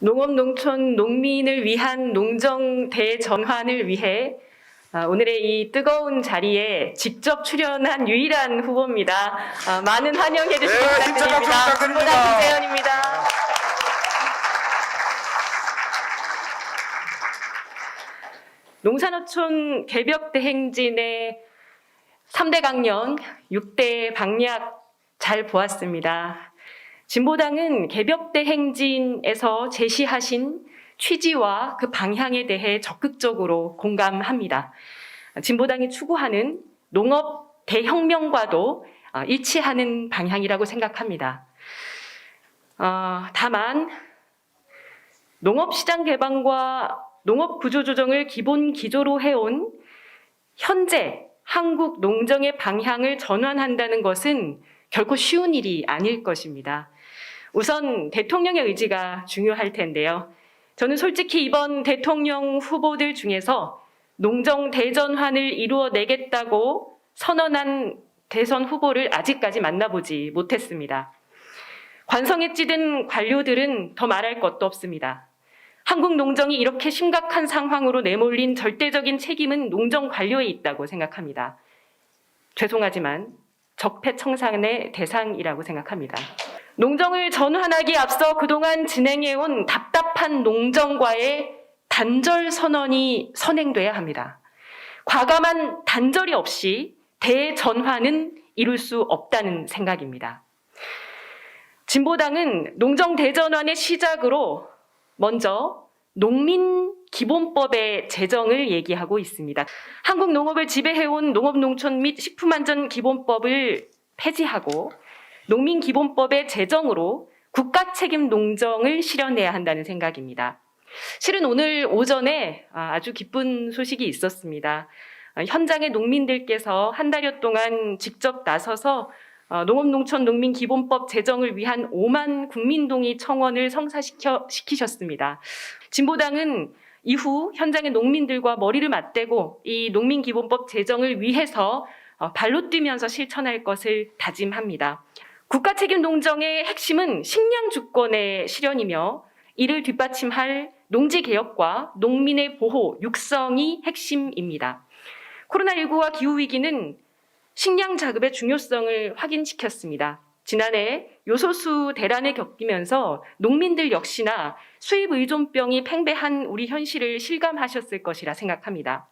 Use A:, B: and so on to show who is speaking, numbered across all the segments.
A: 농업, 농촌, 농민을 위한 농정 대전환을 위해 오늘의 이 뜨거운 자리에 직접 출연한 유일한 후보입니다. 많은 환영해 주시기 부탁드립니다. 진보당 김재현입니다. 농산어촌 개벽대행진의 3대 강령, 6대 방략 잘 보았습니다. 진보당은 개벽대행진에서 제시하신 취지와 그 방향에 대해 적극적으로 공감합니다. 진보당이 추구하는 농업 대혁명과도 일치하는 방향이라고 생각합니다. 다만 농업시장 개방과 농업구조조정을 기본 기조로 해온 현재 한국 농정의 방향을 전환한다는 것은 결코 쉬운 일이 아닐 것입니다. 우선 대통령의 의지가 중요할 텐데요. 저는 솔직히 이번 대통령 후보들 중에서 농정 대전환을 이루어내겠다고 선언한 대선 후보를 아직까지 만나보지 못했습니다. 관성에 찌든 관료들은 더 말할 것도 없습니다. 한국 농정이 이렇게 심각한 상황으로 내몰린 절대적인 책임은 농정 관료에 있다고 생각합니다. 죄송하지만 적폐청산의 대상이라고 생각합니다. 농정을 전환하기에 앞서 그동안 진행해온 답답한 농정과의 단절 선언이 선행돼야 합니다. 과감한 단절이 없이 대전환은 이룰 수 없다는 생각입니다. 진보당은 농정 대전환의 시작으로 먼저 농민기본법의 제정을 얘기하고 있습니다. 한국 농업을 지배해온 농업농촌 및 식품안전기본법을 폐지하고 농민기본법의 제정으로 국가책임 농정을 실현해야 한다는 생각입니다. 실은 오늘 오전에 아주 기쁜 소식이 있었습니다. 현장의 농민들께서 한 달여 동안 직접 나서서 농업농촌 농민기본법 제정을 위한 5만 국민동의 청원을 성사시키셨습니다. 진보당은 이후 현장의 농민들과 머리를 맞대고 이 농민기본법 제정을 위해서 발로 뛰면서 실천할 것을 다짐합니다. 국가책임 농정의 핵심은 식량 주권의 실현이며 이를 뒷받침할 농지개혁과 농민의 보호, 육성이 핵심입니다. 코로나19와 기후위기는 식량 자급의 중요성을 확인시켰습니다. 지난해 요소수 대란을 겪으면서 농민들 역시나 수입 의존병이 팽배한 우리 현실을 실감하셨을 것이라 생각합니다.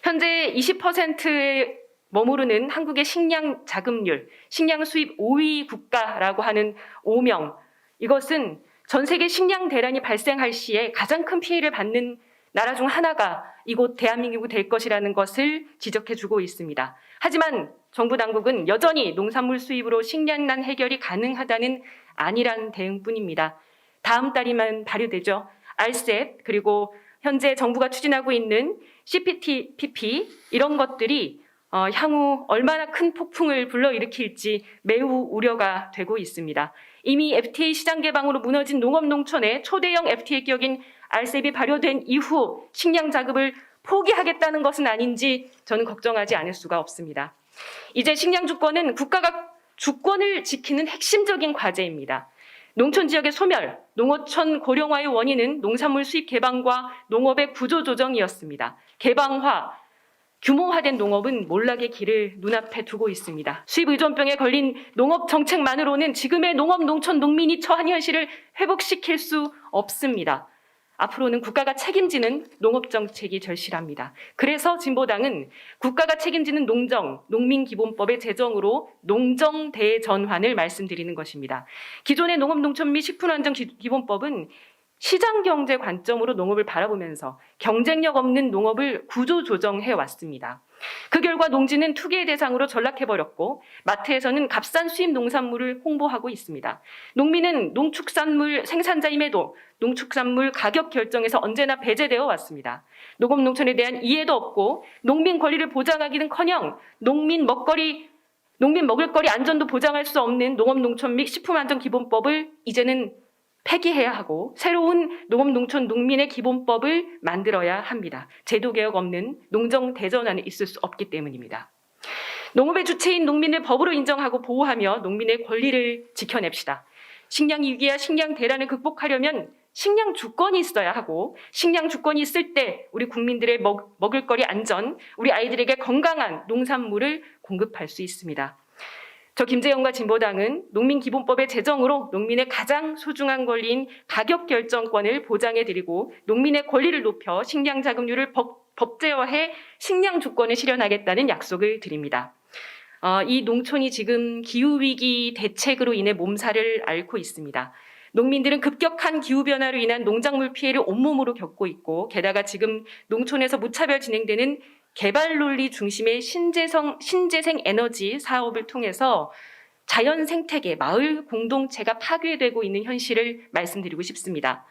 A: 현재 20%에 머무르는 한국의 식량 자급률, 식량 수입 5위 국가라고 하는 오명, 이것은 전 세계 식량 대란이 발생할 시에 가장 큰 피해를 받는 나라 중 하나가 이곳 대한민국이 될 것이라는 것을 지적해주고 있습니다. 하지만 정부 당국은 여전히 농산물 수입으로 식량난 해결이 가능하다는 안일한 대응뿐입니다. 다음 달이면 발효되죠. RCEP 그리고 현재 정부가 추진하고 있는 CPTPP 이런 것들이 향후 얼마나 큰 폭풍을 불러일으킬지 매우 우려가 되고 있습니다. 이미 FTA 시장 개방으로 무너진 농업 농촌의 초대형 FTA 격인 RCEP이 발효된 이후 식량 자급을 포기하겠다는 것은 아닌지 저는 걱정하지 않을 수가 없습니다. 이제 식량 주권은 국가가 주권을 지키는 핵심적인 과제입니다. 농촌 지역의 소멸, 농어촌 고령화의 원인은 농산물 수입 개방과 농업의 구조 조정이었습니다. 개방화, 규모화된 농업은 몰락의 길을 눈앞에 두고 있습니다. 수입 의존병에 걸린 농업 정책만으로는 지금의 농업, 농촌, 농민이 처한 현실을 회복시킬 수 없습니다. 앞으로는 국가가 책임지는 농업 정책이 절실합니다. 그래서 진보당은 국가가 책임지는 농정, 농민기본법의 제정으로 농정 대전환을 말씀드리는 것입니다. 기존의 농업, 농촌 및 식품안전기본법은 시장경제 관점으로 농업을 바라보면서 경쟁력 없는 농업을 구조조정해 왔습니다. 그 결과 농지는 투기의 대상으로 전락해버렸고 마트에서는 값싼 수입 농산물을 홍보하고 있습니다. 농민은 농축산물 생산자임에도 농축산물 가격 결정에서 언제나 배제되어 왔습니다. 농업 농촌에 대한 이해도 없고 농민 권리를 보장하기는커녕 농민 먹을 거리 안전도 보장할 수 없는 농업 농촌 및 식품안전기본법을 이제는 폐기해야 하고 새로운 농업, 농촌, 농민의 기본법을 만들어야 합니다. 제도개혁 없는 농정 대전환이 있을 수 없기 때문입니다. 농업의 주체인 농민을 법으로 인정하고 보호하며 농민의 권리를 지켜냅시다. 식량 위기와 식량 대란을 극복하려면 식량 주권이 있어야 하고, 식량 주권이 있을 때 우리 국민들의 먹을거리 안전, 우리 아이들에게 건강한 농산물을 공급할 수 있습니다. 저 김재영과 진보당은 농민기본법의 제정으로 농민의 가장 소중한 권리인 가격 결정권을 보장해드리고, 농민의 권리를 높여 식량 자급률을 법제화해 식량 주권을 실현하겠다는 약속을 드립니다. 이 농촌이 지금 기후위기 대책으로 인해 몸살을 앓고 있습니다. 농민들은 급격한 기후변화로 인한 농작물 피해를 온몸으로 겪고 있고, 게다가 지금 농촌에서 무차별 진행되는 개발 논리 중심의 신재생 에너지 사업을 통해서 자연 생태계, 마을 공동체가 파괴되고 있는 현실을 말씀드리고 싶습니다.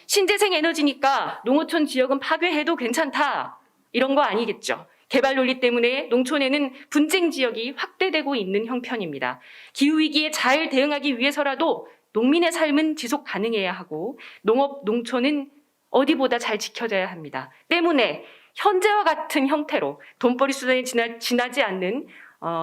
A: 신재생 에너지니까 농어촌 지역은 파괴해도 괜찮다, 이런 거 아니겠죠. 개발 논리 때문에 농촌에는 분쟁 지역이 확대되고 있는 형편입니다. 기후위기에 잘 대응하기 위해서라도 농민의 삶은 지속 가능해야 하고, 농촌은 어디보다 잘 지켜져야 합니다. 때문에 현재와 같은 형태로 돈벌이 수단이 지나지 않는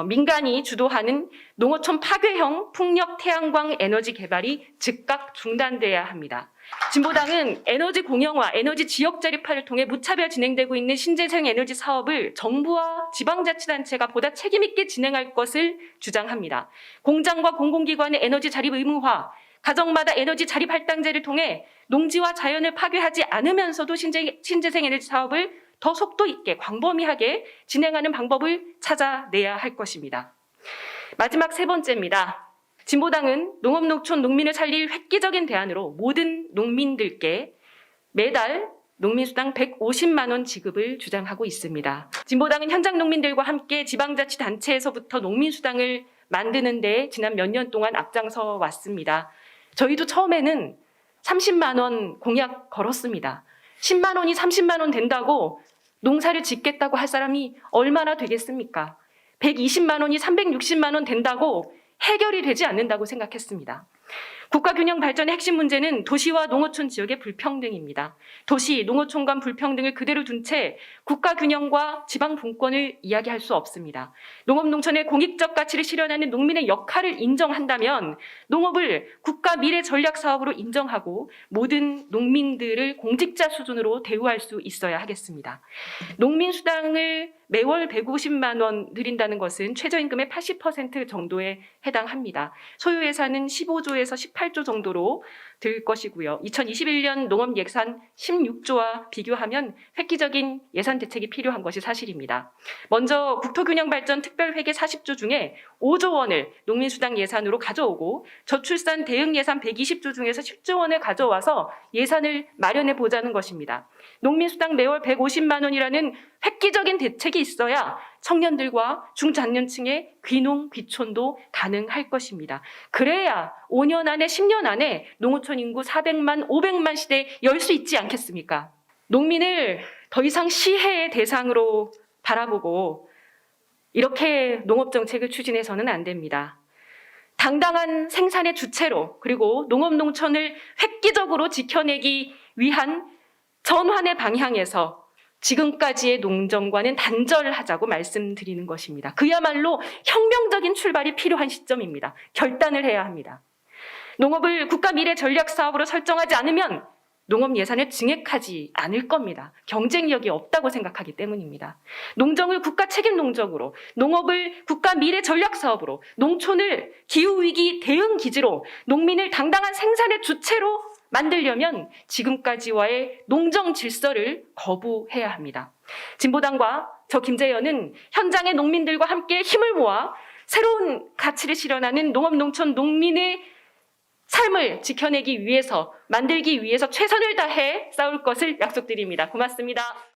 A: 민간이 주도하는 농어촌 파괴형 풍력 태양광 에너지 개발이 즉각 중단돼야 합니다. 진보당은 에너지 공영화, 에너지 지역 자립화를 통해 무차별 진행되고 있는 신재생 에너지 사업을 정부와 지방자치단체가 보다 책임있게 진행할 것을 주장합니다. 공장과 공공기관의 에너지 자립 의무화, 가정마다 에너지 자립 할당제를 통해 농지와 자연을 파괴하지 않으면서도 신재생 에너지 사업을 더 속도 있게 광범위하게 진행하는 방법을 찾아내야 할 것입니다. 마지막 세 번째입니다. 진보당은 농업농촌 농민을 살릴 획기적인 대안으로 모든 농민들께 매달 농민수당 150만 원 지급을 주장하고 있습니다. 진보당은 현장 농민들과 함께 지방자치단체에서부터 농민수당을 만드는 데 지난 몇 년 동안 앞장서 왔습니다. 저희도 처음에는 30만 원 공약 걸었습니다. 10만 원이 30만 원 된다고 농사를 짓겠다고 할 사람이 얼마나 되겠습니까? 120만 원이 360만 원 된다고 해결이 되지 않는다고 생각했습니다. 국가균형 발전의 핵심 문제는 도시와 농어촌 지역의 불평등입니다. 도시, 농어촌 간 불평등을 그대로 둔 채 국가균형과 지방분권을 이야기할 수 없습니다. 농업농촌의 공익적 가치를 실현하는 농민의 역할을 인정한다면 농업을 국가 미래 전략 사업으로 인정하고 모든 농민들을 공직자 수준으로 대우할 수 있어야 하겠습니다. 농민수당을 매월 150만 원 드린다는 것은 최저임금의 80% 정도에 해당합니다. 소요 예산은 15조에서 18조 정도로 들 것이고요. 2021년 농업 예산 16조와 비교하면 획기적인 예산 대책이 필요한 것이 사실입니다. 먼저 국토균형발전 특별회계 40조 중에 5조 원을 농민수당 예산으로 가져오고, 저출산 대응 예산 120조 중에서 10조 원을 가져와서 예산을 마련해 보자는 것입니다. 농민수당 매월 150만 원이라는 획기적인 대책이 있어야 청년들과 중장년층의 귀농, 귀촌도 가능할 것입니다. 그래야 5년 안에 10년 안에 농어촌 인구 400만, 500만 시대에 열 수 있지 않겠습니까? 농민을 더 이상 시혜의 대상으로 바라보고 이렇게 농업정책을 추진해서는 안 됩니다. 당당한 생산의 주체로, 그리고 농업농촌을 획기적으로 지켜내기 위한 전환의 방향에서 지금까지의 농정과는 단절하자고 말씀드리는 것입니다. 그야말로 혁명적인 출발이 필요한 시점입니다. 결단을 해야 합니다. 농업을 국가 미래 전략 사업으로 설정하지 않으면 농업 예산을 증액하지 않을 겁니다. 경쟁력이 없다고 생각하기 때문입니다. 농정을 국가 책임 농정으로, 농업을 국가 미래 전략 사업으로, 농촌을 기후위기 대응 기지로, 농민을 당당한 생산의 주체로 만들려면 지금까지와의 농정 질서를 거부해야 합니다. 진보당과 저 김재현은 현장의 농민들과 함께 힘을 모아 새로운 가치를 실현하는 농업농촌 농민의 삶을 지켜내기 위해서, 만들기 위해서 최선을 다해 싸울 것을 약속드립니다. 고맙습니다.